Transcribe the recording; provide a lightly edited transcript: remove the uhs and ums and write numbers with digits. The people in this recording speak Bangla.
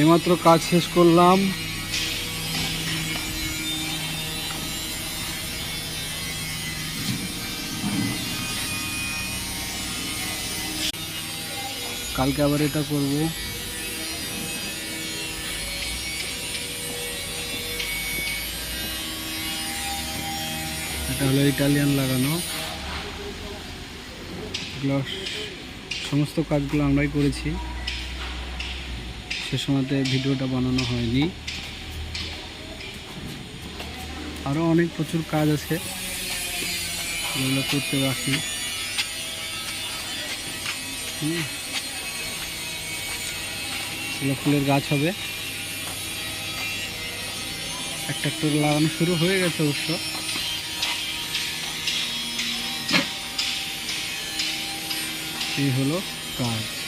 এইমাত্র কাজ শেষ করলাম। কালকে আবার এটা করব। এটা হলো ইটালিয়ান লাগানো। এগুলো সমস্ত কাজগুলো আমরাই করেছি, সে সময়তে ভিডিওটা বানানো হয়নি। আরও অনেক প্রচুর কাজ আছে যেগুলো করতে বাকি। এগুলো ফুলের গাছ হবে, একটা একটা লাগানো শুরু হয়ে গেছে অবশ্য। এই হলো কাজ।